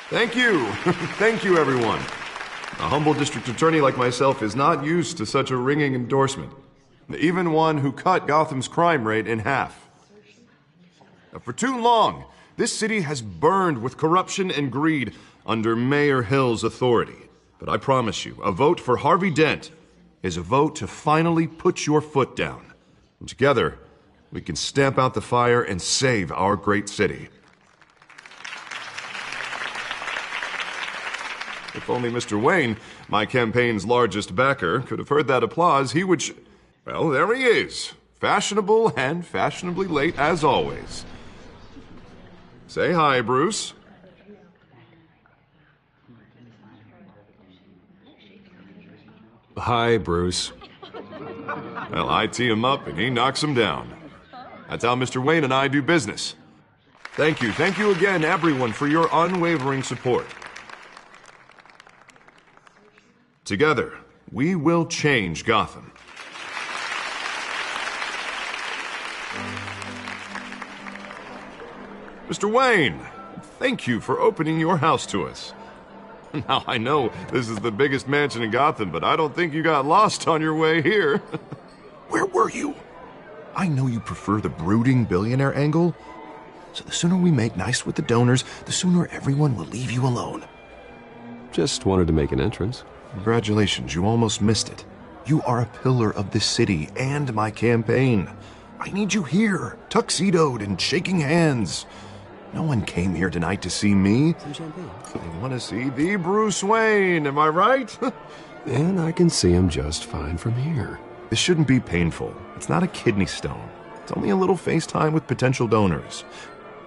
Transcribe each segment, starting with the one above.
Thank you. Thank you, everyone. A humble district attorney like myself is not used to such a ringing endorsement. Even one who cut Gotham's crime rate in half. For too long, this city has burned with corruption and greed under Mayor Hill's authority. But I promise you, a vote for Harvey Dent is a vote to finally put your foot down. And together, we can stamp out the fire and save our great city. If only Mr. Wayne, my campaign's largest backer, could have heard that applause, he would... Well, there he is. Fashionable and fashionably late as always. Say hi, Bruce. Hi, Bruce. Well, I tee him up and he knocks him down. That's how Mr. Wayne and I do business. Thank you again, everyone, for your unwavering support. Together, we will change Gotham. Mr. Wayne, thank you for opening your house to us. Now, I know this is the biggest mansion in Gotham, but I don't think you got lost on your way here. Where were you? I know you prefer the brooding billionaire angle, so the sooner we make nice with the donors, the sooner everyone will leave you alone. Just wanted to make an entrance. Congratulations, you almost missed it. You are a pillar of this city and my campaign. I need you here, tuxedoed and shaking hands. No one came here tonight to see me. Some champagne. They want to see the Bruce Wayne, am I right? And I can see him just fine from here. This shouldn't be painful. It's not a kidney stone. It's only a little FaceTime with potential donors.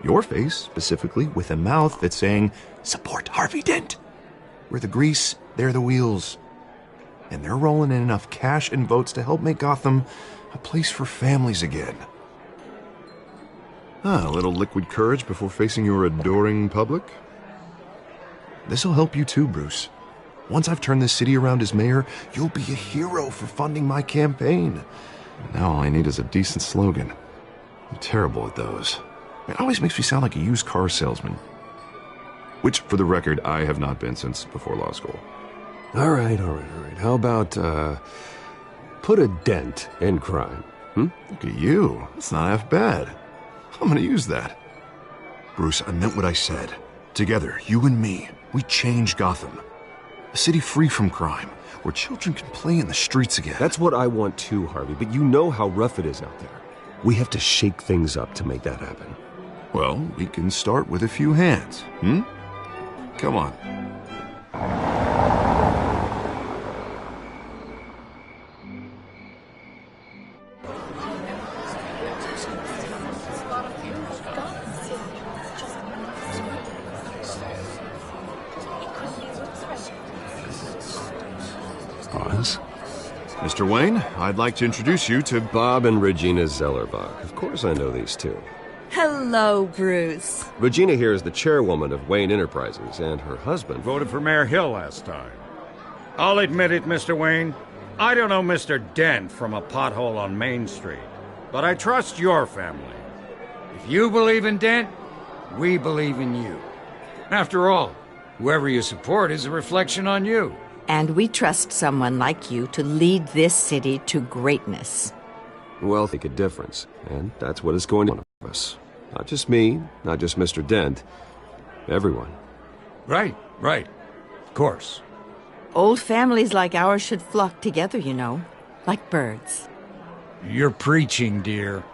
Your face, specifically, with a mouth that's saying, support Harvey Dent. We're the grease, they're the wheels. And they're rolling in enough cash and votes to help make Gotham a place for families again. A little liquid courage before facing your adoring public. This'll help you too, Bruce. Once I've turned this city around as mayor, you'll be a hero for funding my campaign. Now all I need is a decent slogan. I'm terrible at those. It always makes me sound like a used car salesman. Which, for the record, I have not been since before law school. All right. How about, put a dent in crime? Look at you. That's not half bad. I'm gonna use that. Bruce, I meant what I said. Together, you and me, we change Gotham. A city free from crime, where children can play in the streets again. That's what I want too, Harvey, but you know how rough it is out there. We have to shake things up to make that happen. Well, we can start with a few hands, Come on. Pause. Mr. Wayne, I'd like to introduce you to Bob and Regina Zellerbach. Of course I know these two. Hello, Bruce. Regina here is the chairwoman of Wayne Enterprises, and her husband Voted for Mayor Hill last time. I'll admit it, Mr. Wayne. I don't know Mr. Dent from a pothole on Main Street, but I trust your family. If you believe in Dent, we believe in you. After all, whoever you support is a reflection on you. And we trust someone like you to lead this city to greatness. Well, make a difference, and that's what it's going to be of us. Not just me, not just Mr. Dent. Everyone. Right. Of course. Old families like ours should flock together, you know, like birds. You're preaching, dear.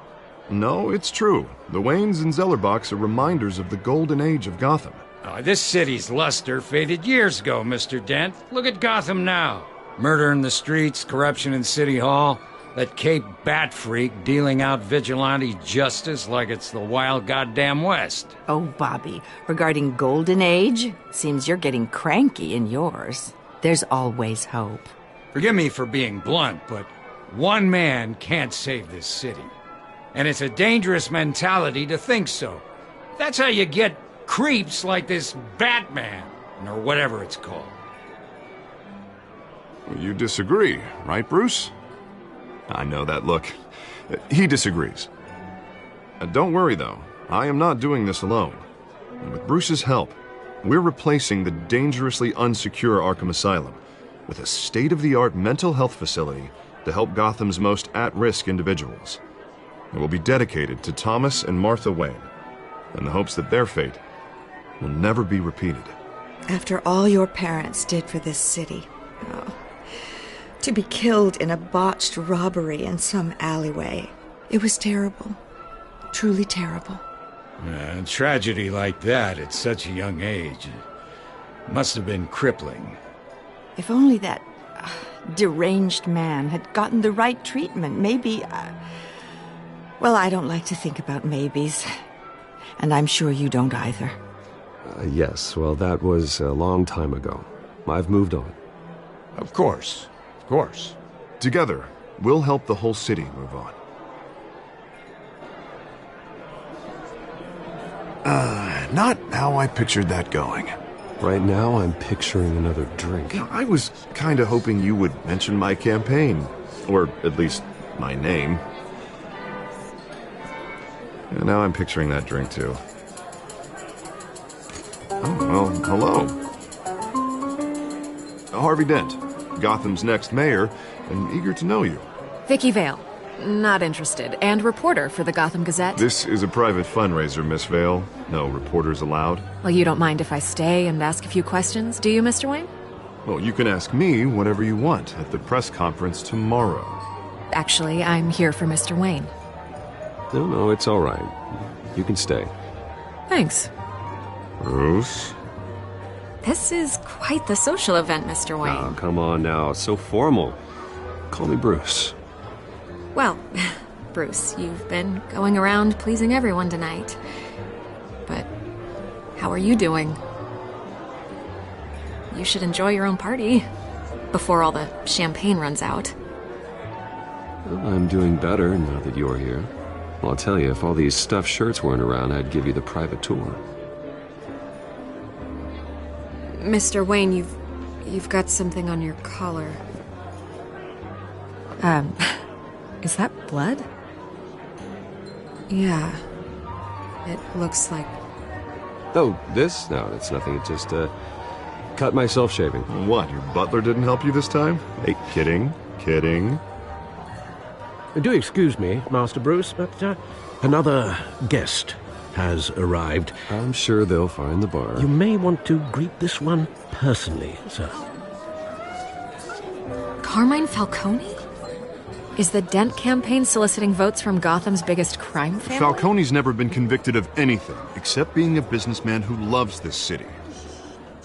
No, it's true. The Waynes and Zellerbachs are reminders of the golden age of Gotham. This city's luster faded years ago, Mr. Dent. Look at Gotham now. Murder in the streets, corruption in City Hall, that Cape Bat freak dealing out vigilante justice like it's the wild goddamn West. Oh, Bobby, regarding Golden Age, seems you're getting cranky in yours. There's always hope. Forgive me for being blunt, but one man can't save this city. And it's a dangerous mentality to think so. That's how you get creeps like this Batman, or whatever it's called. You disagree, right, Bruce? I know that look. He disagrees. Don't worry, though. I am not doing this alone. And with Bruce's help, We're replacing the dangerously unsecure Arkham Asylum with a state-of-the-art mental health facility to help Gotham's most at-risk individuals. It will be dedicated to Thomas and Martha Wayne, in the hopes that their fate will never be repeated. After all your parents did for this city, oh, to be killed in a botched robbery in some alleyway, it was terrible. Truly terrible. A tragedy like that at such a young age must have been crippling. If only that deranged man had gotten the right treatment, maybe... well, I don't like to think about maybes. And I'm sure you don't either. Yes, well, that was a long time ago. I've moved on. Of course. Of course. Together, we'll help the whole city move on. Not how I pictured that going. Right now, I'm picturing another drink. I was kind of hoping you would mention my campaign. Or at least my name. And now I'm picturing that drink, too. Oh, well, hello. Harvey Dent, Gotham's next mayor, and eager to know you. Vicky Vale. Not interested. And reporter for the Gotham Gazette. This is a private fundraiser, Miss Vale. No reporters allowed. Well, you don't mind if I stay and ask a few questions, do you, Mr. Wayne? Well, you can ask me whatever you want at the press conference tomorrow. Actually, I'm here for Mr. Wayne. No, it's all right. You can stay. Thanks. Bruce? This is quite the social event, Mr. Wayne. Oh, come on now. So formal. Call me Bruce. Well, Bruce, you've been going around pleasing everyone tonight. But how are you doing? You should enjoy your own party before all the champagne runs out. Well, I'm doing better now that you're here. Well, I'll tell you, if all these stuffed shirts weren't around, I'd give you the private tour. Mr. Wayne, you've got something on your collar. Is that blood? Yeah. It looks like... Oh, this? No, it's nothing. It just, cut myself shaving. What, your butler didn't help you this time? Hey, kidding. Do excuse me, Master Bruce, but another guest has arrived. I'm sure they'll find the bar. You may want to greet this one personally, sir. Carmine Falcone? Is the Dent campaign soliciting votes from Gotham's biggest crime family? Falcone's never been convicted of anything except being a businessman who loves this city.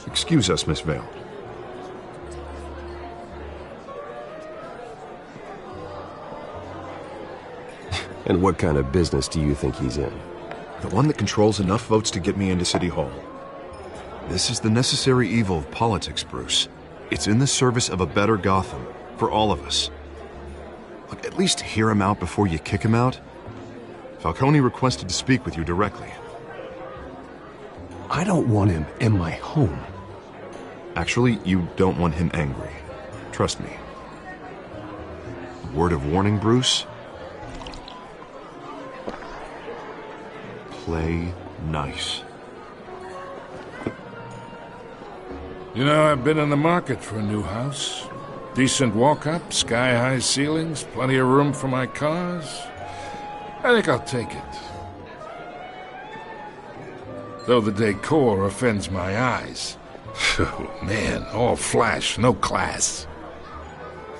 Excuse us, Miss Vale. And what kind of business do you think he's in? The one that controls enough votes to get me into City Hall. This is the necessary evil of politics, Bruce. It's in the service of a better Gotham, for all of us. Look, at least hear him out before you kick him out. Falcone requested to speak with you directly. I don't want him in my home. Actually, you don't want him angry. Trust me. Word of warning, Bruce? Play nice. You know, I've been in the market for a new house. Decent walk-up, sky-high ceilings, plenty of room for my cars. I think I'll take it. Though the decor offends my eyes. Oh, man, all flash, no class.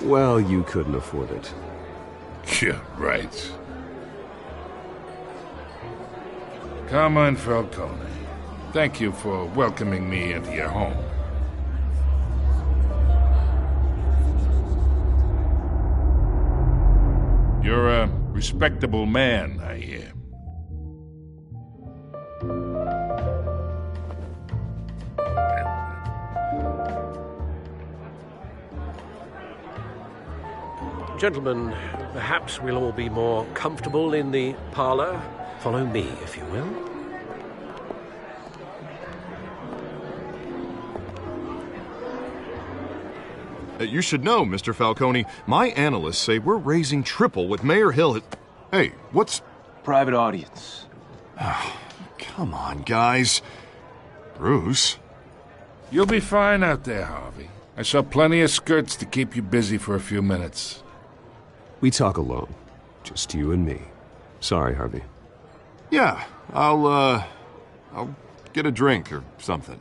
Well, you couldn't afford it. Yeah, right. Carmine Falcone, thank you for welcoming me into your home. You're a respectable man, I hear. Gentlemen, perhaps we'll all be more comfortable in the parlor. Follow me, if you will. You should know, Mr. Falcone, my analysts say we're raising triple what Mayor Hill had... Hey, what's... Private audience. Come on, guys. Bruce... You'll be fine out there, Harvey. I saw plenty of skirts to keep you busy for a few minutes. We talk alone. Just you and me. Sorry, Harvey. Yeah, I'll get a drink or something.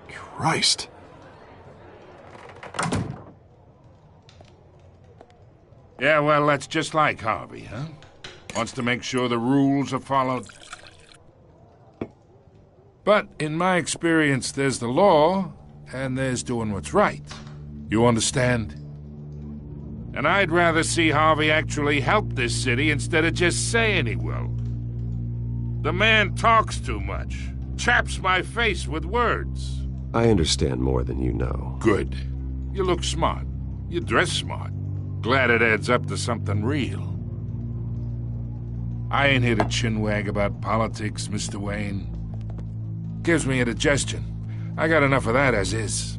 Christ. Yeah, well, that's just like Harvey, huh? Wants to make sure the rules are followed. But in my experience, there's the law, and there's doing what's right. You understand? And I'd rather see Harvey actually help this city instead of just saying he will. The man talks too much. Chaps my face with words. I understand more than you know. Good. You look smart. You dress smart. Glad it adds up to something real. I ain't here to chinwag about politics, Mr. Wayne. Gives me indigestion. I got enough of that as is.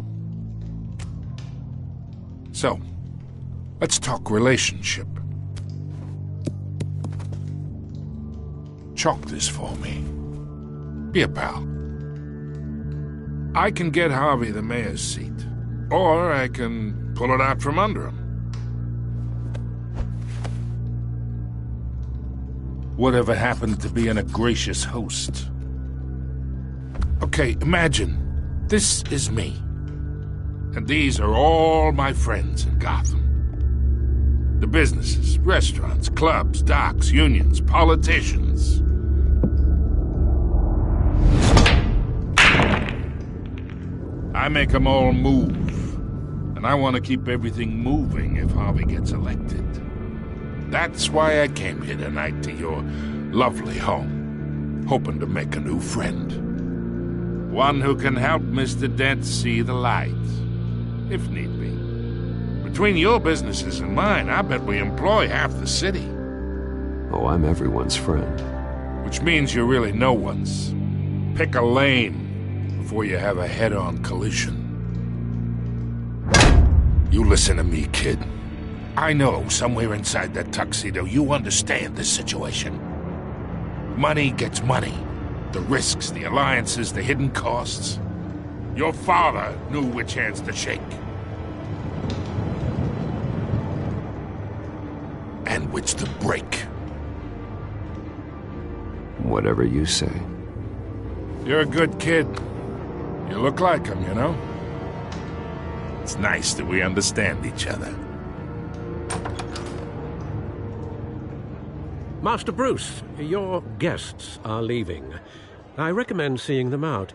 So, let's talk relationship. Chalk this for me. Be a pal. I can get Harvey the mayor's seat, or I can pull it out from under him. Whatever happened to being a gracious host? Okay, imagine this is me. And these are all my friends in Gotham. The businesses, restaurants, clubs, docks, unions, politicians. I make them all move. And I want to keep everything moving if Harvey gets elected. That's why I came here tonight to your lovely home, hoping to make a new friend. One who can help Mr. Dent see the light, if need be. Between your businesses and mine, I bet we employ half the city. Oh, I'm everyone's friend. Which means you're really no one's. Pick a lane before you have a head-on collision. You listen to me, kid. I know somewhere inside that tuxedo you understand this situation. Money gets money. The risks, the alliances, the hidden costs. Your father knew which hands to shake. And which to break. Whatever you say. You're a good kid. You look like him, you know? It's nice that we understand each other. Master Bruce, your guests are leaving. I recommend seeing them out.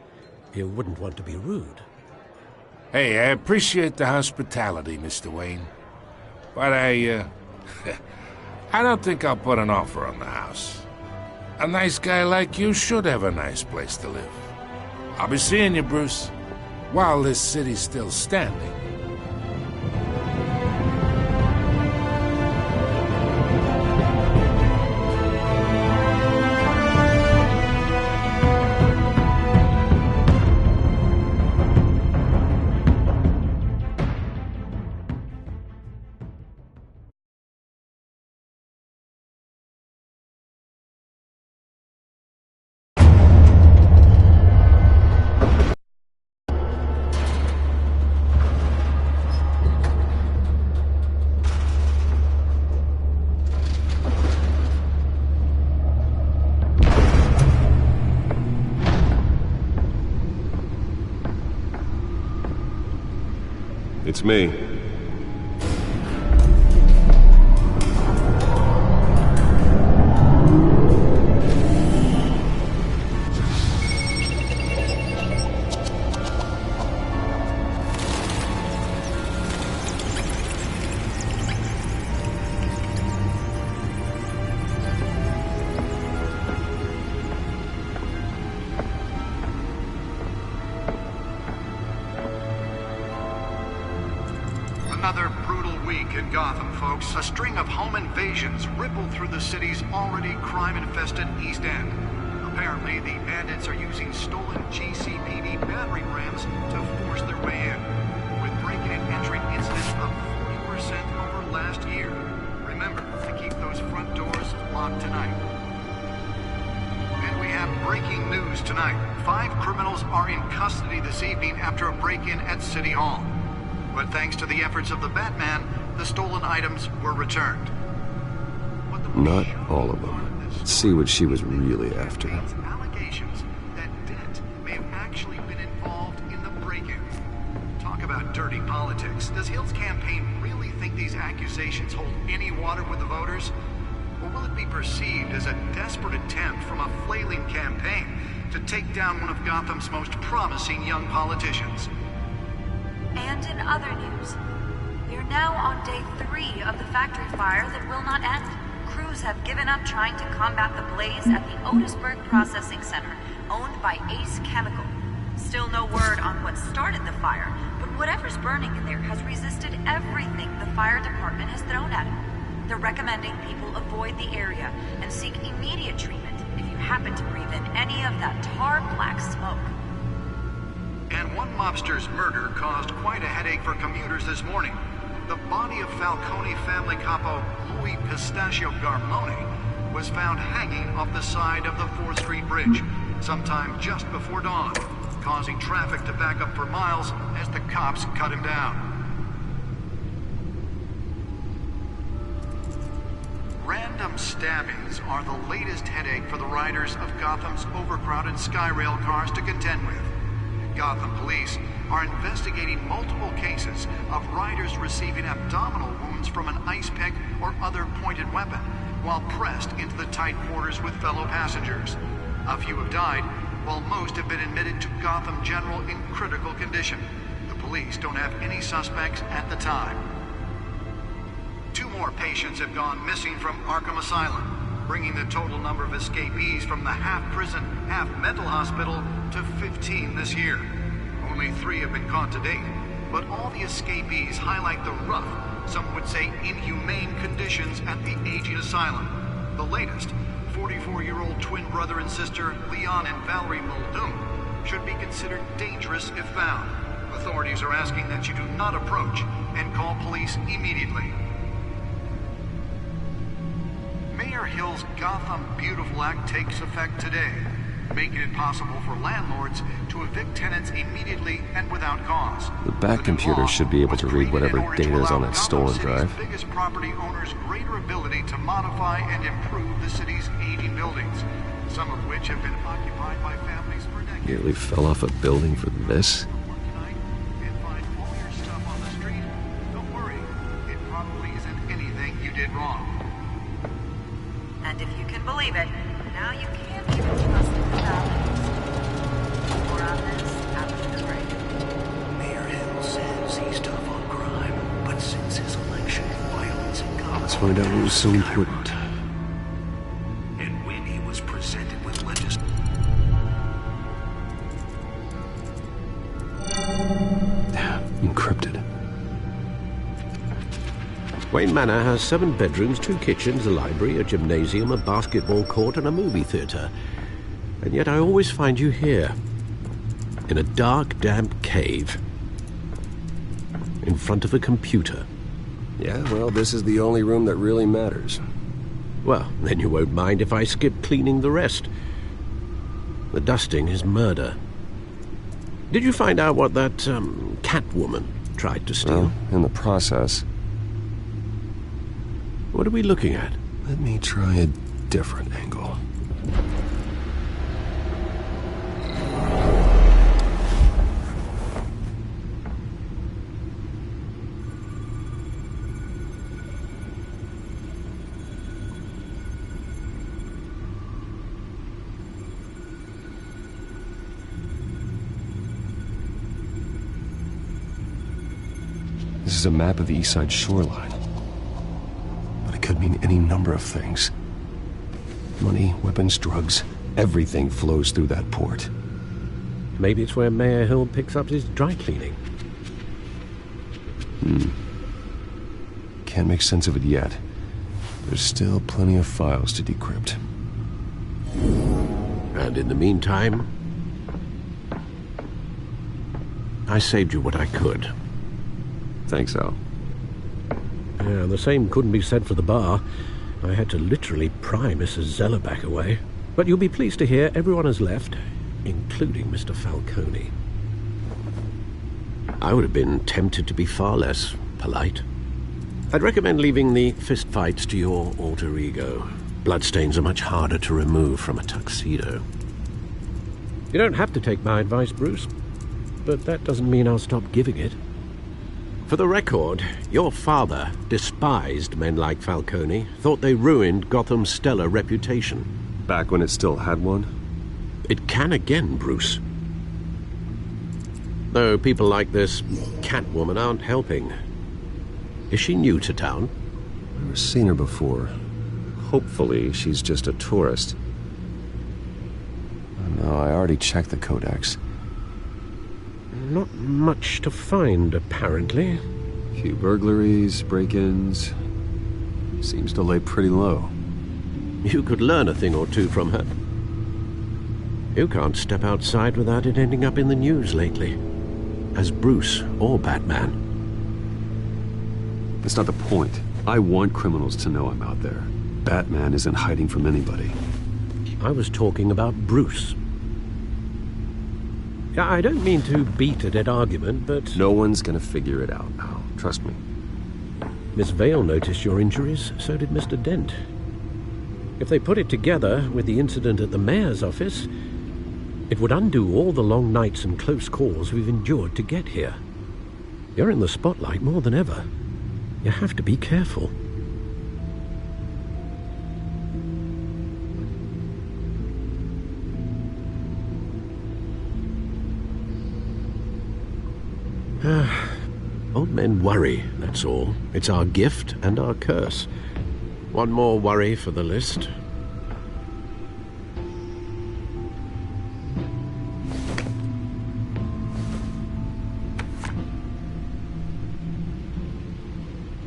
You wouldn't want to be rude. Hey, I appreciate the hospitality, Mr. Wayne. But I don't think I'll put an offer on the house. A nice guy like you should have a nice place to live. I'll be seeing you, Bruce, while this city's still standing. It's me. Another brutal week in Gotham, folks. A string of home invasions rippled through the city's already crime-infested East End. Apparently, the bandits are using stolen GCPD battering rams to force their way in, with breaking and entering incidents up 40% over last year. Remember to keep those front doors locked tonight. And we have have breaking news tonight. 5 criminals are in custody this evening after a break-in at City Hall. But thanks to the efforts of the Batman, the stolen items were returned. Not all of them. Let's see what she was really after. Allegations that Dent may have actually been involved in the break-in. Talk about dirty politics. Does Hill's campaign really think these accusations hold any water with the voters? Or will it be perceived as a desperate attempt from a flailing campaign to take down one of Gotham's most promising young politicians? And in other news, we are now on day 3 of the factory fire that will not end. Crews have given up trying to combat the blaze at the Otisburg Processing Center, owned by Ace Chemical. Still no word on what started the fire, but whatever's burning in there has resisted everything the fire department has thrown at it. They're recommending people avoid the area and seek immediate treatment if you happen to breathe in any of that tar black smoke. And one mobster's murder caused quite a headache for commuters this morning. The body of Falcone family capo Louis Pistachio Garmone was found hanging off the side of the 4th Street Bridge sometime just before dawn, causing traffic to back up for miles as the cops cut him down. Random stabbings are the latest headache for the riders of Gotham's overcrowded Skyrail cars to contend with. Gotham police are investigating multiple cases of riders receiving abdominal wounds from an ice pick or other pointed weapon while pressed into the tight quarters with fellow passengers. A few have died, while most have been admitted to Gotham General in critical condition. The police don't have any suspects at the time. 2 more patients have gone missing from Arkham Asylum, bringing the total number of escapees from the half-prison, half-mental hospital to 15 this year. Only 3 have been caught to date, but all the escapees highlight the rough, some would say inhumane conditions at the aging asylum. The latest, 44-year-old twin brother and sister Leon and Valerie Muldoon, should be considered dangerous if found. Authorities are asking that you do not approach and call police immediately. Mayor Hill's Gotham Beautiful Act takes effect today, making it possible for landlords to evict tenants immediately and without cause. The back computer should be able to read whatever data is on that stolen drive. Biggest property owners greater ability to modify and improve the city's aging buildings, some of which have been occupied by families for decades. Nearly fell off a building for this. And find all your stuff on the street. Don't worry, it probably isn't anything you did wrong. And if you can believe it, now you can't even trust the balance. More on this after the break. Mayor Hill says he's tough on crime, but since his election, violence in Gotham... Let's find out what was so important. And when he was presented with Encrypted. Wayne Manor has 7 bedrooms, 2 kitchens, a library, a gymnasium, a basketball court, and a movie theater. And yet I always find you here, in a dark, damp cave, in front of a computer. Yeah, well, this is the only room that really matters. Well, then you won't mind if I skip cleaning the rest. The dusting is murder. Did you find out what that, Catwoman tried to steal? Well, in the process. What are we looking at? Let me try a different angle. This is a map of the East Side shoreline. But it could mean any number of things. Money, weapons, drugs, everything flows through that port. Maybe it's where Mayor Hill picks up his dry cleaning. Can't make sense of it yet. There's still plenty of files to decrypt. And in the meantime, I saved you what I could. Thanks, Al. Yeah, the same couldn't be said for the bar. I had to literally pry Mrs. Zeller back away. But you'll be pleased to hear everyone has left, including Mr. Falcone. I would have been tempted to be far less polite. I'd recommend leaving the fistfights to your alter ego. Bloodstains are much harder to remove from a tuxedo. You don't have to take my advice, Bruce, but that doesn't mean I'll stop giving it. For the record, your father despised men like Falcone, thought they ruined Gotham's stellar reputation. Back when it still had one? It can again, Bruce. Though people like this Catwoman aren't helping. Is she new to town? I've never seen her before. Hopefully, she's just a tourist. No, I already checked the codex. Not much to find, apparently. Few burglaries, break-ins. Seems to lay pretty low. You could learn a thing or two from her. You can't step outside without it ending up in the news lately. As Bruce or Batman. That's not the point. I want criminals to know I'm out there. Batman isn't hiding from anybody. I was talking about Bruce. I don't mean to beat a dead argument, but... No one's gonna figure it out now. Trust me. Miss Vale noticed your injuries, so did Mr. Dent. If they put it together with the incident at the mayor's office, it would undo all the long nights and close calls we've endured to get here. You're in the spotlight more than ever. You have to be careful. Old men worry, that's all. It's our gift and our curse. One more worry for the list.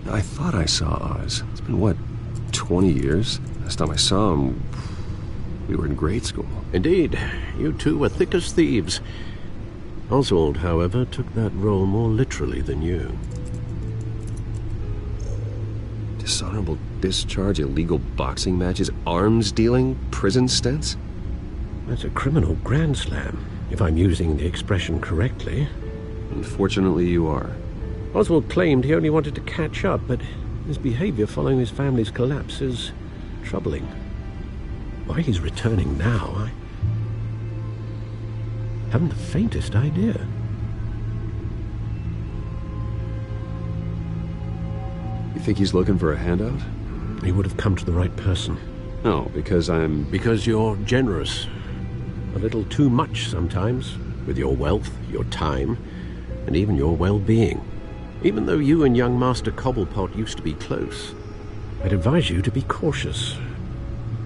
I thought I saw Oz. It's been, what, 20 years? Last time I saw him, we were in grade school. Indeed. You two were thick as thieves. Oswald, however, took that role more literally than you. Dishonorable discharge, illegal boxing matches, arms dealing, prison stints? That's a criminal grand slam, if I'm using the expression correctly. Unfortunately, you are. Oswald claimed he only wanted to catch up, but his behavior following his family's collapse is troubling. Why he's returning now, I haven't the faintest idea. You think he's looking for a handout? He would have come to the right person. No, because I'm... Because you're generous. A little too much sometimes, with your wealth, your time, and even your well-being. Even though you and young Master Cobblepot used to be close, I'd advise you to be cautious.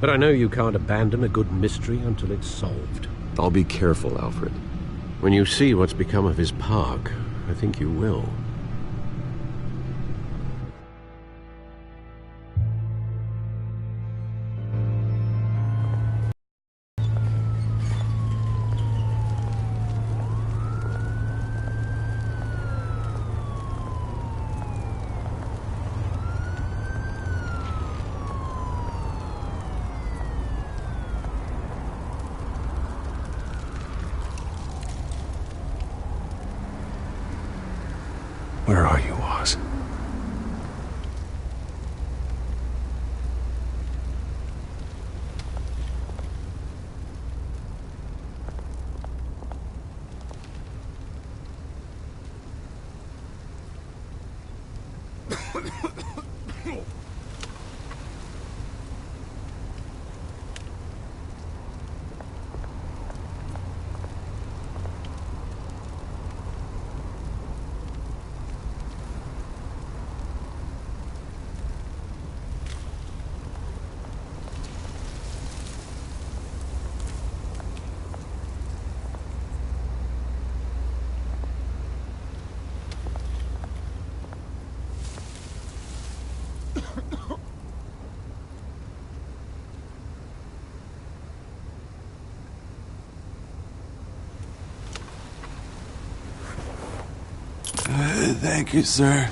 But I know you can't abandon a good mystery until it's solved. I'll be careful, Alfred. When you see what's become of his park, I think you will. Where are you, Oz? Thank you, sir.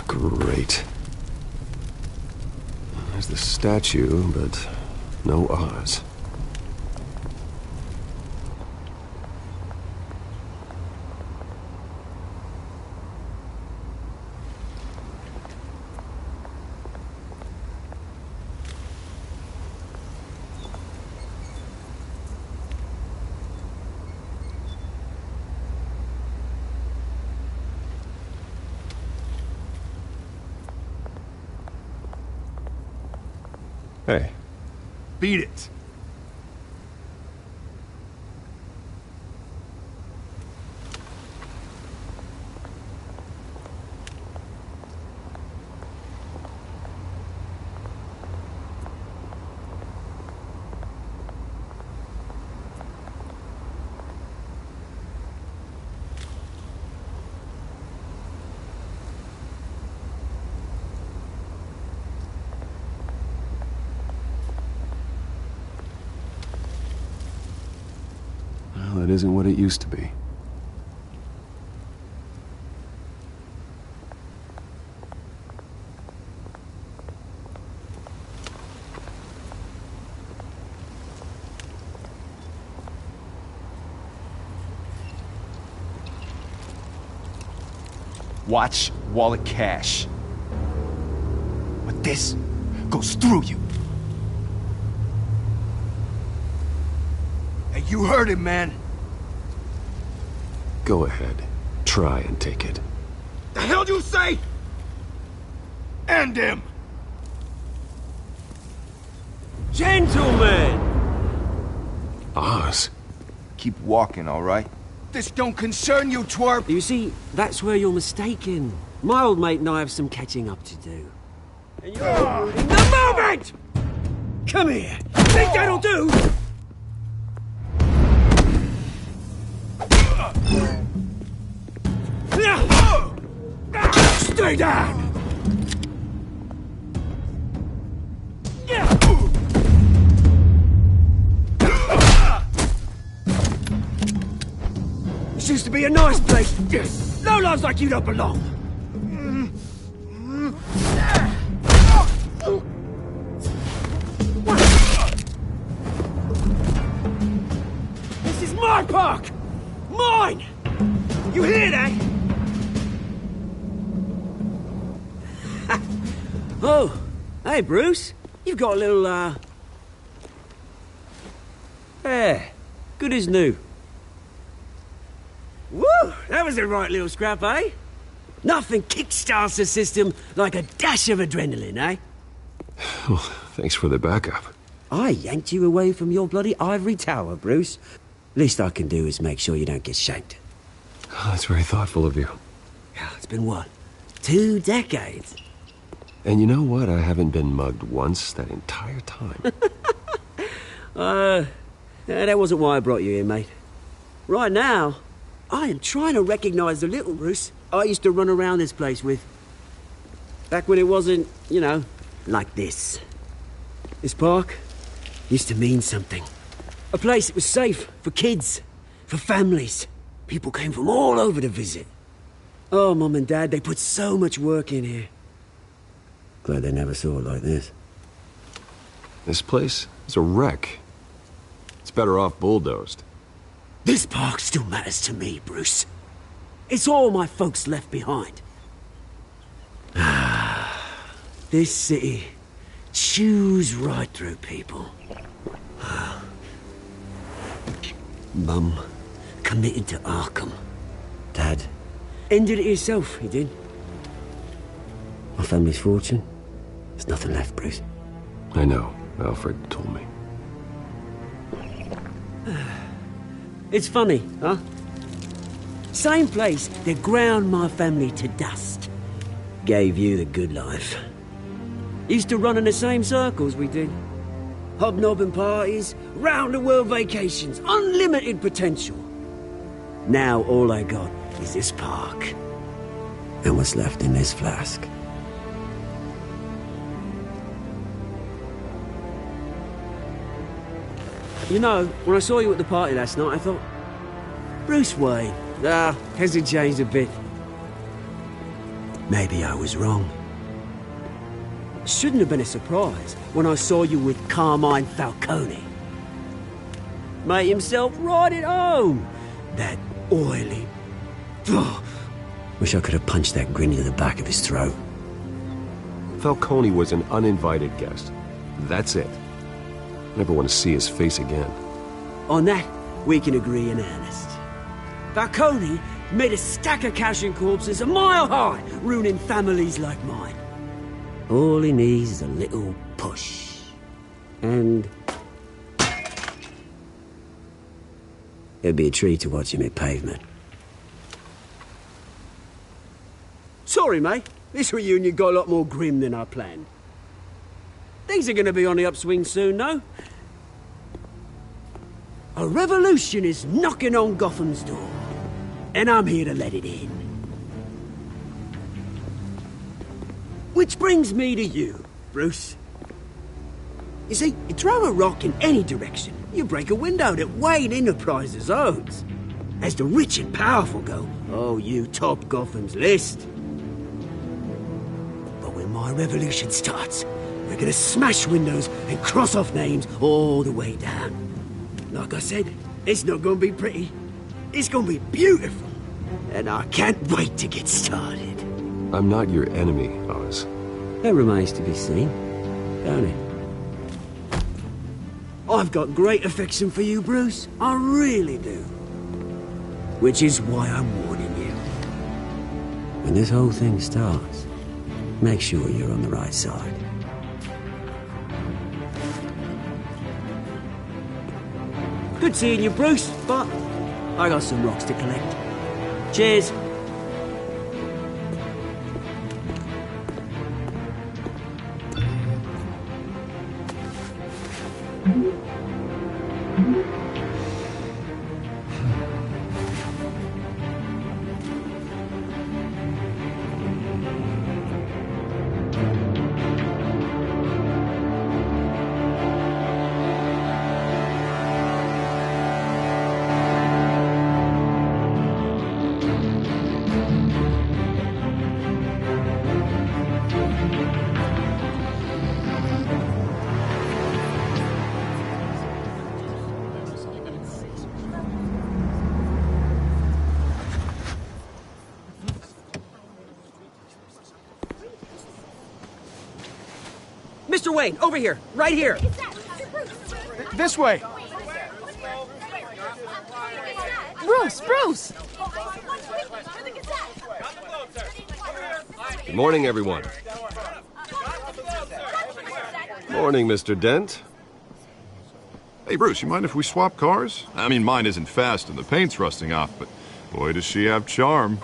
Great. There's the statue, but no Oz. Hey. Beat it. Well, it isn't what it used to be. Watch wallet cash. But this goes through you. Hey, you heard him, man. Go ahead. Try and take it. The hell do you say? End him! Gentlemen! Oz? Keep walking, all right? This don't concern you, twerp! You see, that's where you're mistaken. My old mate and I have some catching up to do. And you're in the moment! Come here! Think that'll do? Stay down! This used to be a nice place. Lowlifes like you don't belong. This is my park! Mine! You hear that? Oh, hey, Bruce. You've got a little, hair. Good as new. Woo! That was a right little scrap, eh? Nothing kickstarts the system like a dash of adrenaline, eh? Well, thanks for the backup. I yanked you away from your bloody ivory tower, Bruce. Least I can do is make sure you don't get shanked. Oh, that's very thoughtful of you. Yeah, it's been what? 2 decades? And you know what? I haven't been mugged once that entire time. That wasn't why I brought you here, mate. Right now, I am trying to recognize the little Bruce I used to run around this place with. Back when it wasn't, you know, like this. This park used to mean something. A place that was safe for kids, for families. People came from all over to visit. Oh, Mum and Dad, they put so much work in here. Glad they never saw it like this. This place is a wreck. It's better off bulldozed. This park still matters to me, Bruce. It's all my folks left behind. This city chews right through people. Mum committed to Arkham. Dad ended it himself, he did. My family's fortune, there's nothing left, Bruce. I know. Alfred told me. It's funny, huh? Same place that ground my family to dust. Gave you the good life. Used to run in the same circles we did. Hobnobbing parties, round-the-world vacations, unlimited potential. Now all I got is this park. And what's left in this flask. You know, when I saw you at the party last night, I thought, Bruce Wayne. Hasn't changed a bit. maybe I was wrong. Shouldn't have been a surprise when I saw you with Carmine Falcone. Made himself right at home. That oily... Ugh. Wish I could have punched that grin into the back of his throat. Falcone was an uninvited guest. That's it. Never want to see his face again. On that, we can agree in earnest. Falcone made a stack of cash and corpses a mile high, ruining families like mine. All he needs is a little push. And... it'd be a treat to watch him hit pavement. Sorry, mate. This reunion got a lot more grim than I planned. Things are gonna be on the upswing soon, though. A revolution is knocking on Gotham's door. And I'm here to let it in. Which brings me to you, Bruce. You see, you throw a rock in any direction, you break a window that Wayne Enterprises owns. As the rich and powerful go, oh, you top Gotham's list. But when my revolution starts, we're gonna smash windows and cross off names all the way down. Like I said, it's not gonna be pretty. It's gonna be beautiful. And I can't wait to get started. I'm not your enemy, Oz. That remains to be seen, don't it? I've got great affection for you, Bruce. I really do. Which is why I'm warning you. When this whole thing starts, make sure you're on the right side. Good seeing you, Bruce, but I got some rocks to collect. Cheers. Mr. Wayne, over here, right here. This way. Bruce! Good morning, everyone. Morning, Mr. Dent. Hey, Bruce, you mind if we swap cars? I mean, mine isn't fast and the paint's rusting off, but boy, does she have charm.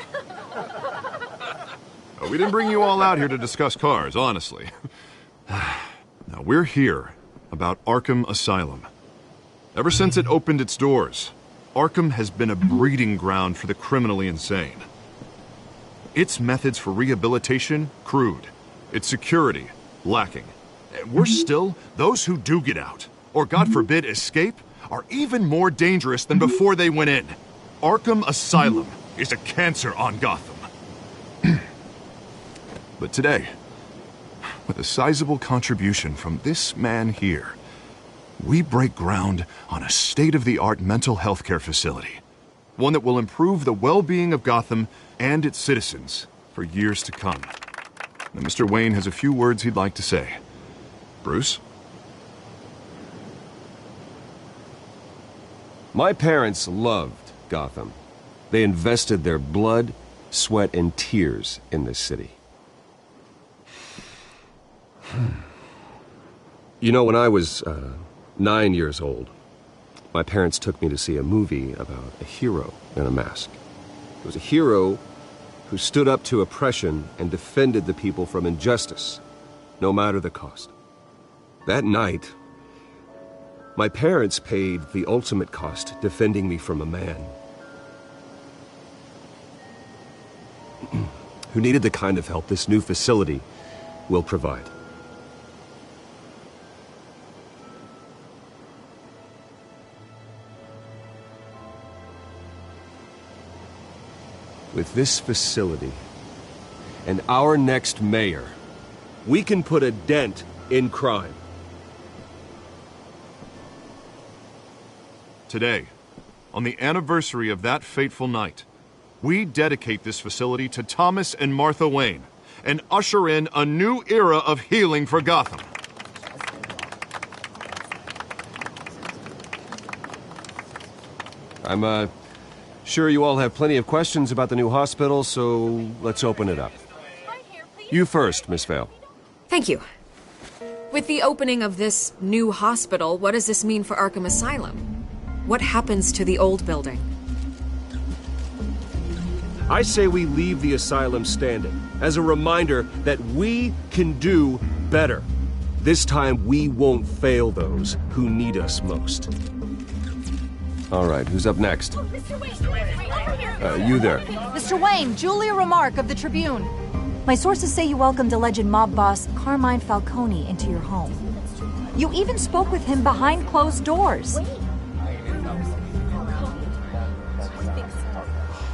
We didn't bring you all out here to discuss cars, honestly. Now, we're here about Arkham Asylum. Ever since it opened its doors, Arkham has been a breeding ground for the criminally insane. Its methods for rehabilitation, crude. Its security, lacking. And worse still, those who do get out, or God forbid escape, are even more dangerous than before they went in. Arkham Asylum is a cancer on Gotham. But today, with a sizable contribution from this man here, we break ground on a state-of-the-art mental health care facility. One that will improve the well-being of Gotham and its citizens for years to come. Now, Mr. Wayne has a few words he'd like to say. Bruce? My parents loved Gotham. They invested their blood, sweat, and tears in this city. You know, when I was 9 years old, my parents took me to see a movie about a hero in a mask. It was a hero who stood up to oppression and defended the people from injustice, no matter the cost. That night, my parents paid the ultimate cost defending me from a man who needed the kind of help this new facility will provide. With this facility, and our next mayor, we can put a dent in crime. Today, on the anniversary of that fateful night, we dedicate this facility to Thomas and Martha Wayne and usher in a new era of healing for Gotham. I'm, sure you all have plenty of questions about the new hospital, so let's open it up. You first, Miss Vale. Thank you. With the opening of this new hospital, what does this mean for Arkham Asylum? What happens to the old building? I say we leave the asylum standing as a reminder that we can do better. This time we won't fail those who need us most. All right, who's up next? You there. Mr. Wayne, Julia Remark of the Tribune. My sources say you welcomed alleged mob boss Carmine Falcone into your home. You even spoke with him behind closed doors.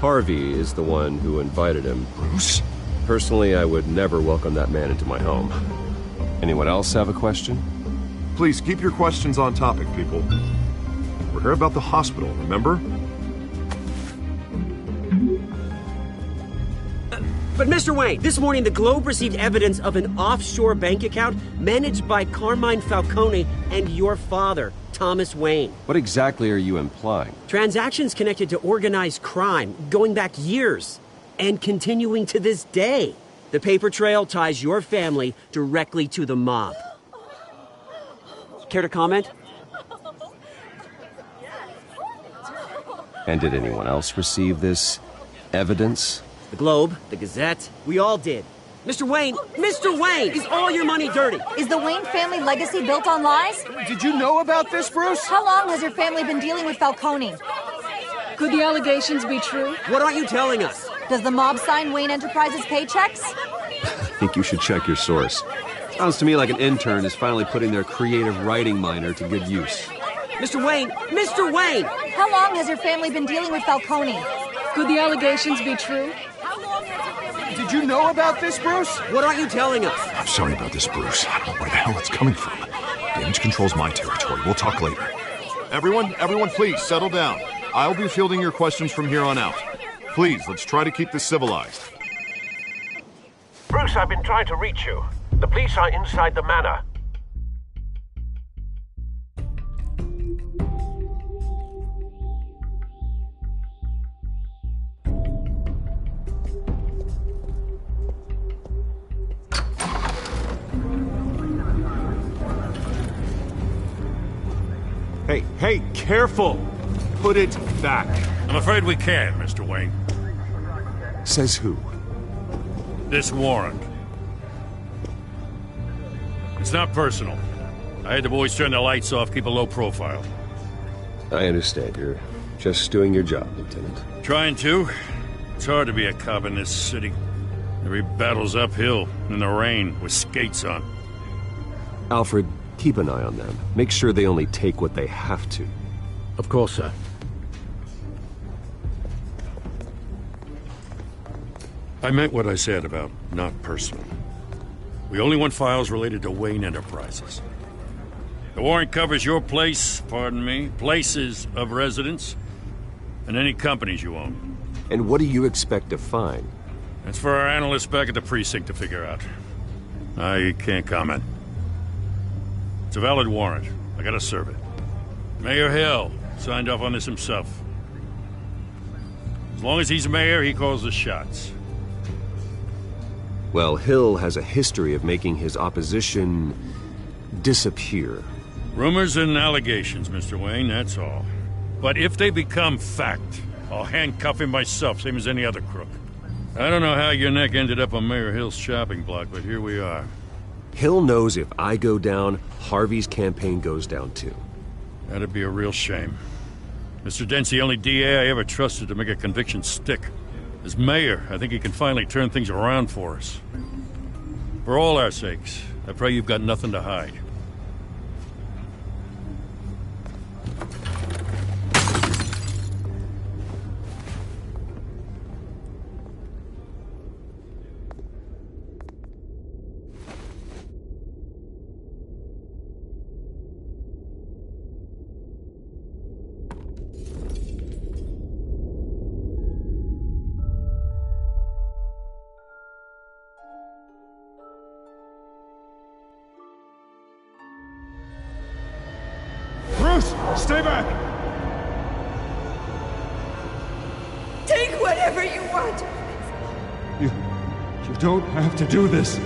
Harvey is the one who invited him. Bruce? Personally, I would never welcome that man into my home. Anyone else have a question? Please keep your questions on topic, people. We're here about the hospital, remember? But Mr. Wayne, this morning the Globe received evidence of an offshore bank account managed by Carmine Falcone and your father, Thomas Wayne. What exactly are you implying? Transactions connected to organized crime going back years and continuing to this day. The paper trail ties your family directly to the mob. Care to comment? And did anyone else receive this evidence? The Globe, the Gazette, we all did. Mr. Wayne, is all your money dirty? Is the Wayne family legacy built on lies? Did you know about this, Bruce? How long has your family been dealing with Falcone? Could the allegations be true? What aren't you telling us? Does the mob sign Wayne Enterprises paychecks? I think you should check your source. Sounds to me like an intern is finally putting their creative writing minor to good use. Mr. Wayne! How long has your family been dealing with Falcone? Could the allegations be true? Did you know about this, Bruce? What aren't you telling us? I'm sorry about this, Bruce. I don't know where the hell it's coming from. Damage control's my territory. We'll talk later. Everyone, please, settle down. I'll be fielding your questions from here on out. Please, let's try to keep this civilized. Bruce, I've been trying to reach you. The police are inside the manor. Hey, careful! Put it back. I'm afraid we can't, Mr. Wayne. Says who? This warrant. It's not personal. I had the boys turn the lights off, keep a low profile. I understand. You're just doing your job, Lieutenant. Trying to. It's hard to be a cop in this city. Every battle's uphill, in the rain, with skates on. Alfred, keep an eye on them. Make sure they only take what they have to. Of course, sir. I meant what I said about not personal. We only want files related to Wayne Enterprises. The warrant covers your place, places of residence, and any companies you own. And what do you expect to find? That's for our analysts back at the precinct to figure out. I can't comment. It's a valid warrant. I gotta serve it. Mayor Hill signed off on this himself. As long as he's mayor, he calls the shots. Well, Hill has a history of making his opposition disappear. Rumors and allegations, Mr. Wayne, that's all. But if they become fact, I'll handcuff him myself, same as any other crook. I don't know how your neck ended up on Mayor Hill's shopping block, but here we are. Hill knows if I go down, Harvey's campaign goes down too. That'd be a real shame. Mr. Dent's the only DA I ever trusted to make a conviction stick. As mayor, I think he can finally turn things around for us. For all our sakes, I pray you've got nothing to hide. way back! Take whatever you want. You don't have to do this.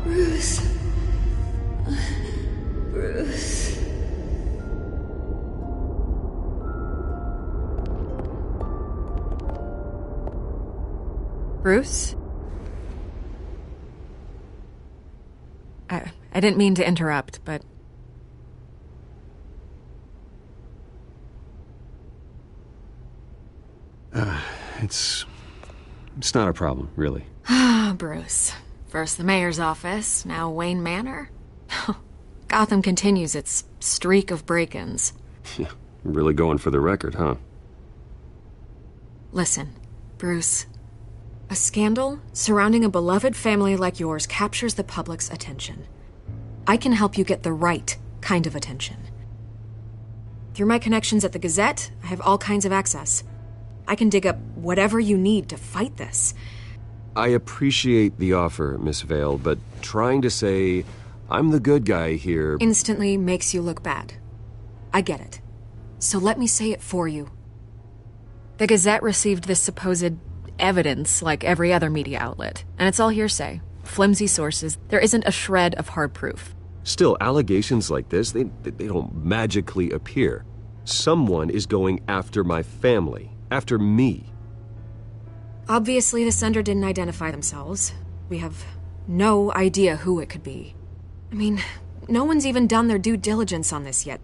Bruce. Bruce. Bruce? I didn't mean to interrupt, but... It's not a problem, really. Ah, Bruce. First the mayor's office, now Wayne Manor. Gotham continues its streak of break-ins. Yeah, really going for the record, huh? Listen, Bruce. A scandal surrounding a beloved family like yours captures the public's attention. I can help you get the right kind of attention. Through my connections at the Gazette, I have all kinds of access. I can dig up whatever you need to fight this. I appreciate the offer, Miss Vale, but trying to say I'm the good guy here instantly makes you look bad. I get it. So let me say it for you. The Gazette received this supposed evidence like every other media outlet, and it's all hearsay. Flimsy sources. There isn't a shred of hard proof. Still, allegations like this, they don't magically appear. Someone is going after my family, after me. Obviously, the sender didn't identify themselves. We have no idea who it could be. I mean, no one's even done their due diligence on this yet.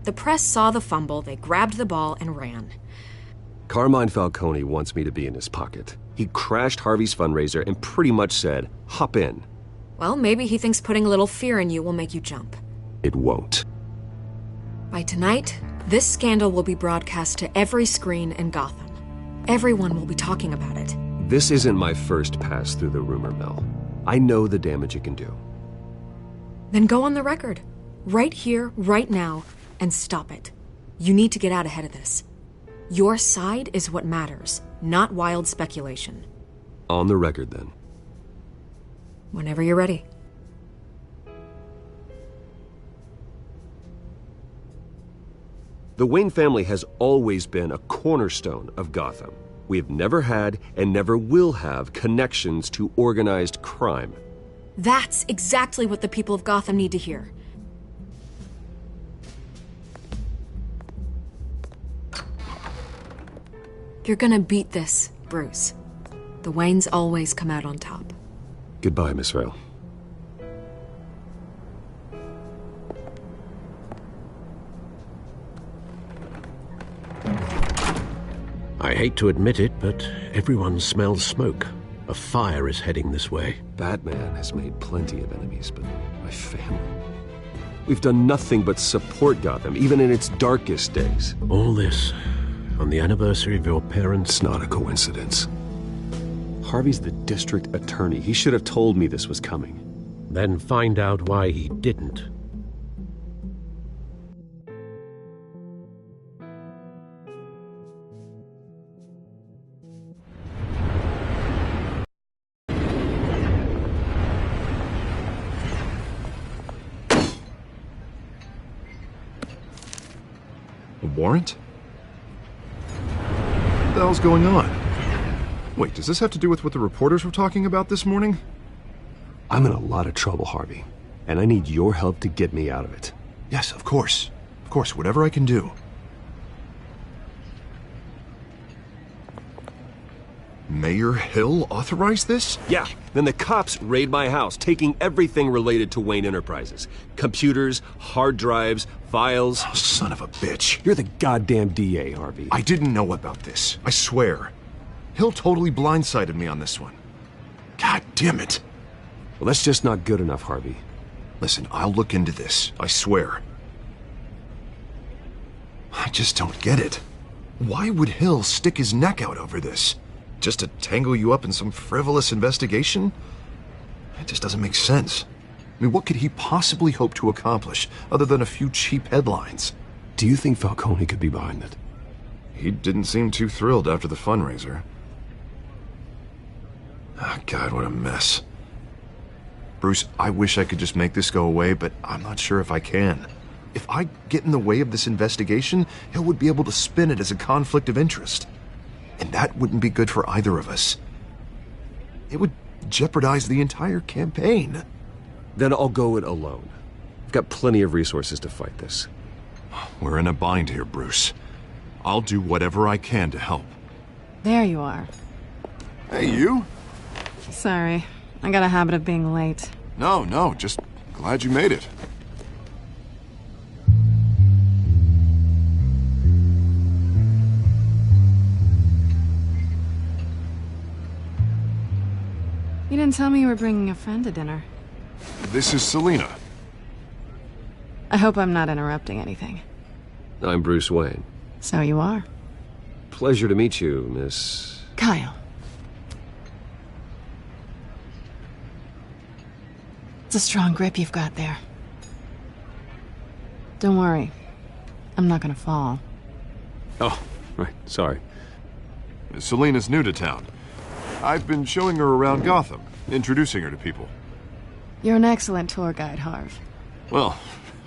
The press saw the fumble, they grabbed the ball and ran. Carmine Falcone wants me to be in his pocket. He crashed Harvey's fundraiser and pretty much said, hop in. Well, maybe he thinks putting a little fear in you will make you jump. It won't. By tonight, this scandal will be broadcast to every screen in Gotham. Everyone will be talking about it. This isn't my first pass through the rumor mill. I know the damage it can do. Then go on the record. Right here, right now, and stop it. You need to get out ahead of this. Your side is what matters, not wild speculation. On the record, then. Whenever you're ready. The Wayne family has always been a cornerstone of Gotham. We have never had and never will have connections to organized crime. That's exactly what the people of Gotham need to hear. You're gonna beat this, Bruce. The Waynes always come out on top. Goodbye, Miss Vale. I hate to admit it, but everyone smells smoke. A fire is heading this way. Batman has made plenty of enemies, but my family... We've done nothing but support Gotham, even in its darkest days. All this on the anniversary of your parents'... It's not a coincidence. Harvey's the district attorney. He should have told me this was coming. Then find out why he didn't. A warrant? What the hell's going on? Wait, does this have to do with what the reporters were talking about this morning? I'm in a lot of trouble, Harvey, and I need your help to get me out of it. Yes, of course. Of course, whatever I can do. Mayor Hill authorized this? Yeah, then the cops raid my house, taking everything related to Wayne Enterprises. Computers, hard drives, files. Oh, son of a bitch. You're the goddamn DA, Harvey. I didn't know about this. I swear. Hill totally blindsided me on this one. God damn it. Well, that's just not good enough, Harvey. Listen, I'll look into this. I swear. I just don't get it. Why would Hill stick his neck out over this? Just to tangle you up in some frivolous investigation? It just doesn't make sense. I mean, what could he possibly hope to accomplish other than a few cheap headlines? Do you think Falcone could be behind it? He didn't seem too thrilled after the fundraiser. God, what a mess. Bruce, I wish I could just make this go away, but I'm not sure if I can. If I get in the way of this investigation, Hill would be able to spin it as a conflict of interest. And that wouldn't be good for either of us. It would jeopardize the entire campaign. Then I'll go it alone. I've got plenty of resources to fight this. We're in a bind here, Bruce. I'll do whatever I can to help. There you are. Hey, you? Sorry. I got a habit of being late. No, just glad you made it. You didn't tell me you were bringing a friend to dinner. This is Selina. I hope I'm not interrupting anything. I'm Bruce Wayne. So you are. Pleasure to meet you, Miss... Kyle. It's a strong grip you've got there. Don't worry. I'm not gonna fall. Oh, right. Sorry. Selina's new to town. I've been showing her around Gotham, introducing her to people. You're an excellent tour guide, Harv. Well,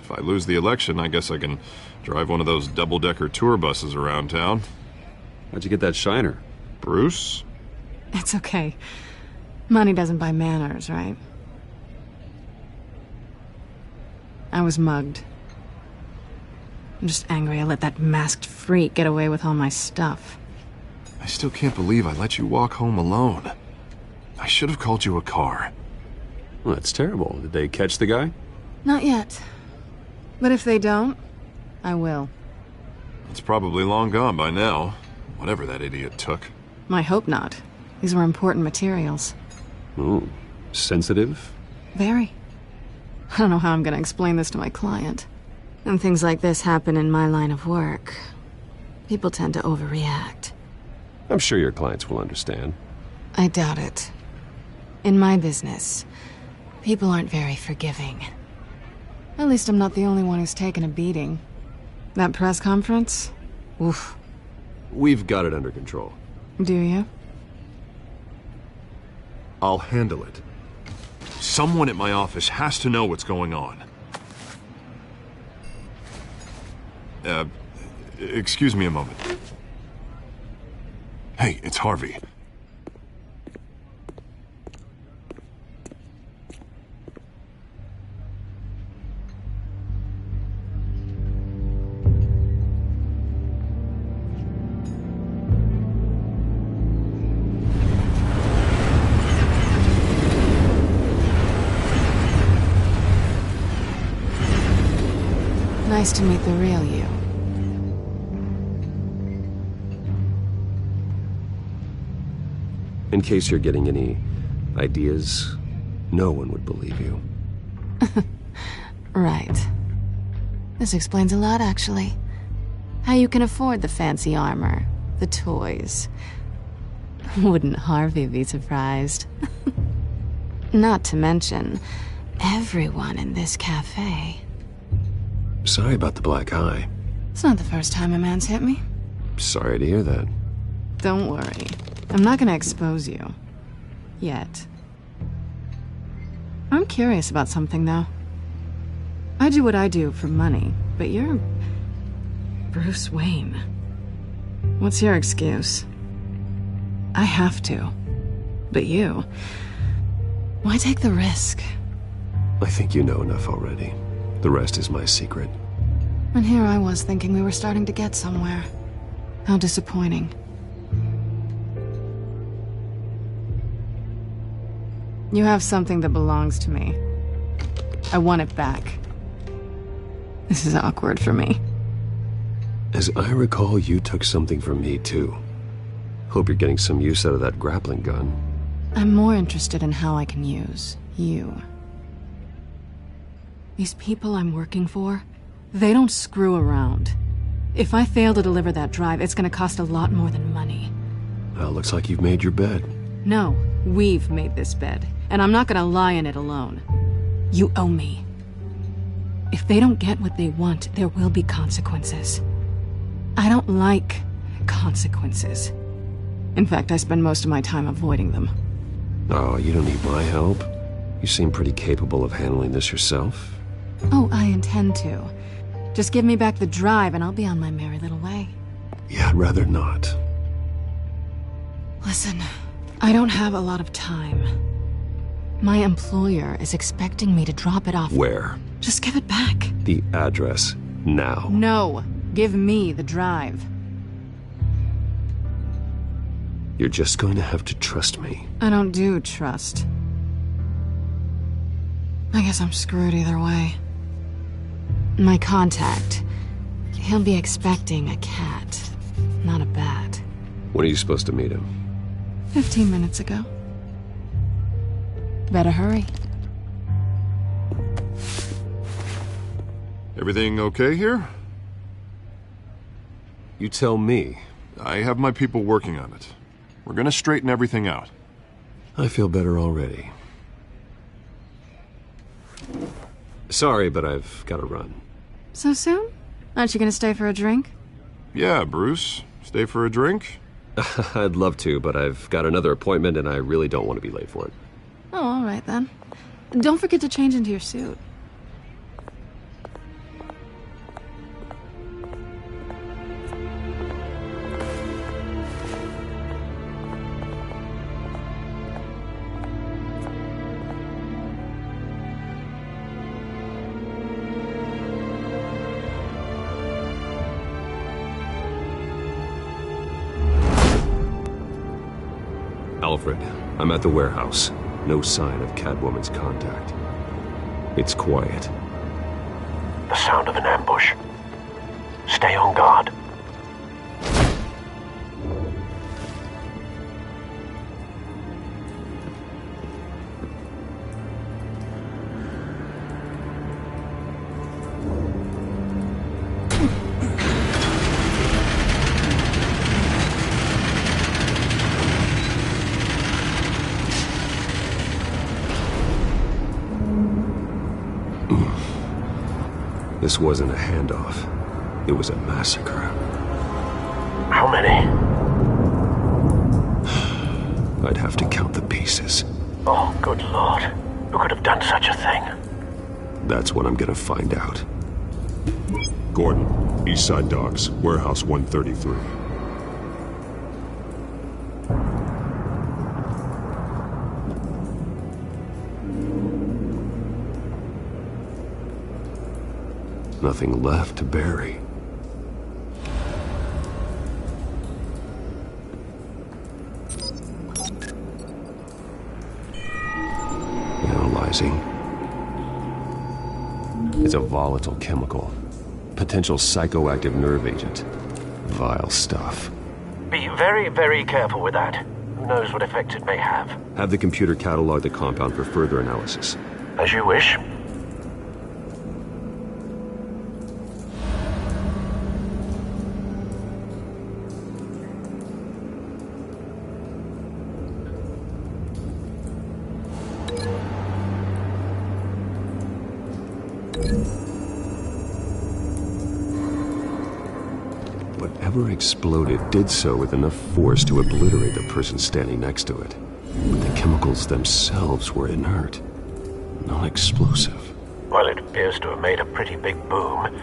if I lose the election, I guess I can drive one of those double-decker tour buses around town. How'd you get that shiner? Bruce? It's okay. Money doesn't buy manners, right? I was mugged. I'm just angry I let that masked freak get away with all my stuff. I still can't believe I let you walk home alone. I should have called you a car. Well, that's terrible. Did they catch the guy? Not yet. But if they don't, I will. It's probably long gone by now, whatever that idiot took. I hope not. These were important materials. Ooh, sensitive? Very. I don't know how I'm gonna explain this to my client. And things like this happen in my line of work. People tend to overreact. I'm sure your clients will understand. I doubt it. In my business, people aren't very forgiving. At least I'm not the only one who's taken a beating. That press conference? Oof. We've got it under control. Do you? I'll handle it. Someone at my office has to know what's going on. Excuse me a moment. Hey, it's Harvey. Nice to meet the real you. In case you're getting any ideas, no one would believe you. Right. This explains a lot, actually. How you can afford the fancy armor, the toys. Wouldn't Harvey be surprised? Not to mention, everyone in this cafe. Sorry about the black eye. It's not the first time a man's hit me. Sorry to hear that. Don't worry. I'm not gonna expose you. Yet. I'm curious about something, though. I do what I do for money, but you're... Bruce Wayne. What's your excuse? I have to. But you... Why take the risk? I think you know enough already. The rest is my secret. And here I was thinking we were starting to get somewhere. How disappointing. You have something that belongs to me. I want it back. This is awkward for me. As I recall, you took something from me, too. Hope you're getting some use out of that grappling gun. I'm more interested in how I can use you. These people I'm working for, they don't screw around. If I fail to deliver that drive, it's gonna cost a lot more than money. Well, looks like you've made your bed. No, we've made this bed, and I'm not gonna lie in it alone. You owe me. If they don't get what they want, there will be consequences. I don't like consequences. In fact, I spend most of my time avoiding them. Oh, you don't need my help. You seem pretty capable of handling this yourself. Oh, I intend to. Just give me back the drive and I'll be on my merry little way. Yeah, I'd rather not. Listen, I don't have a lot of time. My employer is expecting me to drop it off. Where? Just give it back. The address, now. No, give me the drive. You're just going to have to trust me. I don't do trust. I guess I'm screwed either way. My contact, he'll be expecting a cat, not a bat. When are you supposed to meet him? 15 minutes ago. Better hurry. Everything okay here? You tell me. I have my people working on it. We're gonna straighten everything out. I feel better already. Sorry, but I've got to run. So soon? Aren't you gonna stay for a drink? Yeah, Bruce. Stay for a drink? I'd love to, but I've got another appointment and I really don't want to be late for it. Oh, all right then. Don't forget to change into your suit. Alfred, I'm at the warehouse. No sign of Catwoman's contact. It's quiet. The sound of an ambush. Stay on guard. This wasn't a handoff. It was a massacre. How many? I'd have to count the pieces. Oh, good Lord. Who could have done such a thing? That's what I'm gonna find out. Gordon, Eastside Docks, Warehouse 133. Nothing left to bury. Analyzing. It's a volatile chemical. Potential psychoactive nerve agent. Vile stuff. Be very, very careful with that. Who knows what effect it may have. Have the computer catalog the compound for further analysis. As you wish. Whatever exploded did so with enough force to obliterate the person standing next to it. But the chemicals themselves were inert, non-explosive. Well, it appears to have made a pretty big boom.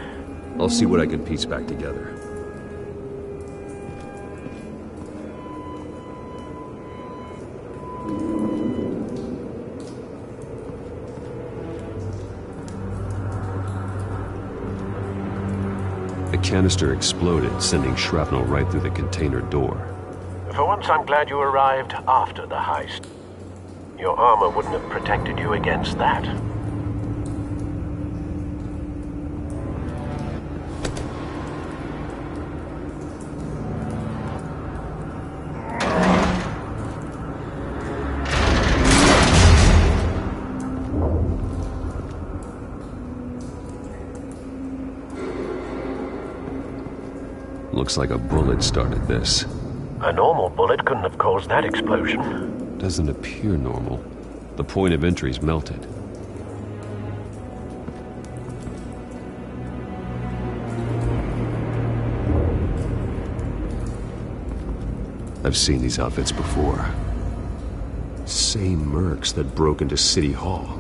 I'll see what I can piece back together. The canister exploded, sending shrapnel right through the container door. For once, I'm glad you arrived after the heist. Your armor wouldn't have protected you against that. Looks like a bullet started this. A normal bullet couldn't have caused that explosion. Doesn't appear normal. The point of entry's melted. I've seen these outfits before. same mercs that broke into City Hall.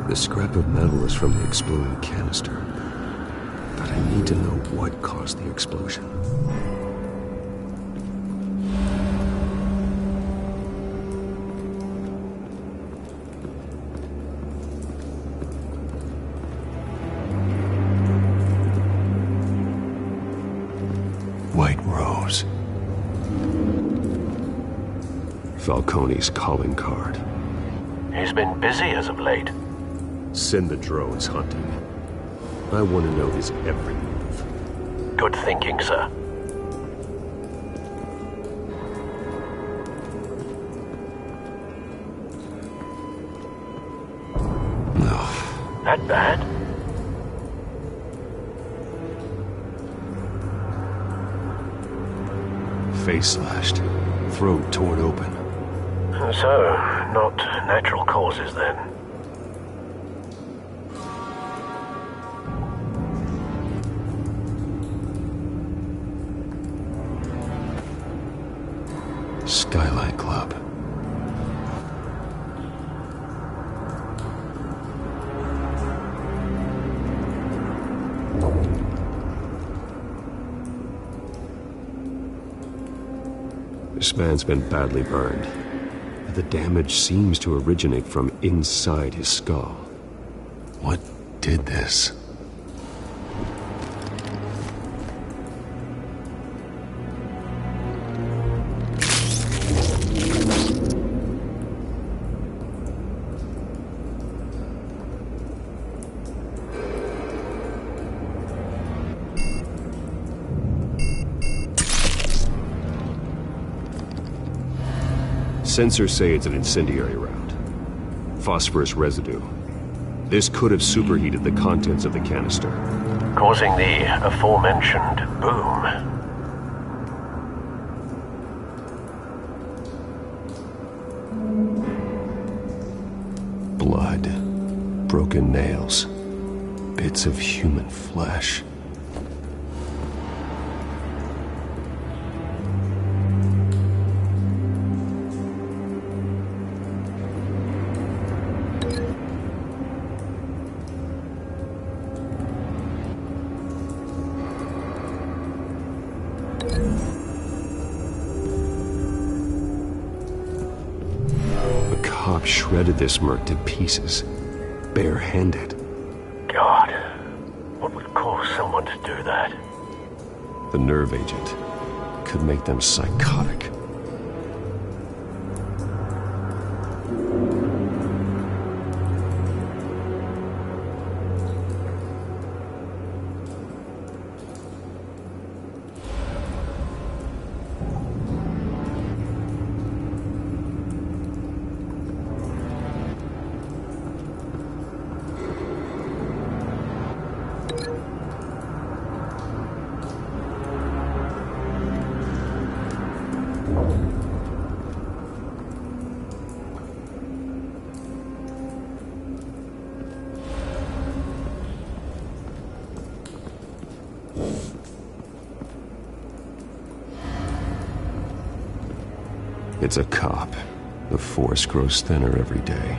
The scrap of metal is from the exploding canister, but I need to know what caused the explosion. White Rose. Falcone's calling card. He's been busy as of late. Send the drones hunting. I want to know his every move. Good thinking, sir. No. That bad? Face slashed. Throat torn open. So, not natural causes then. Skylight Club. This man's been badly burned. The damage seems to originate from inside his skull. What did this? Sensors say it's an incendiary round. Phosphorus residue. This could have superheated the contents of the canister, causing the aforementioned boom. Blood, broken nails, bits of human flesh. Shredded this merc to pieces, bare-handed. God, what would cause someone to do that? The nerve agent could make them psychotic. It's a cop. The force grows thinner every day.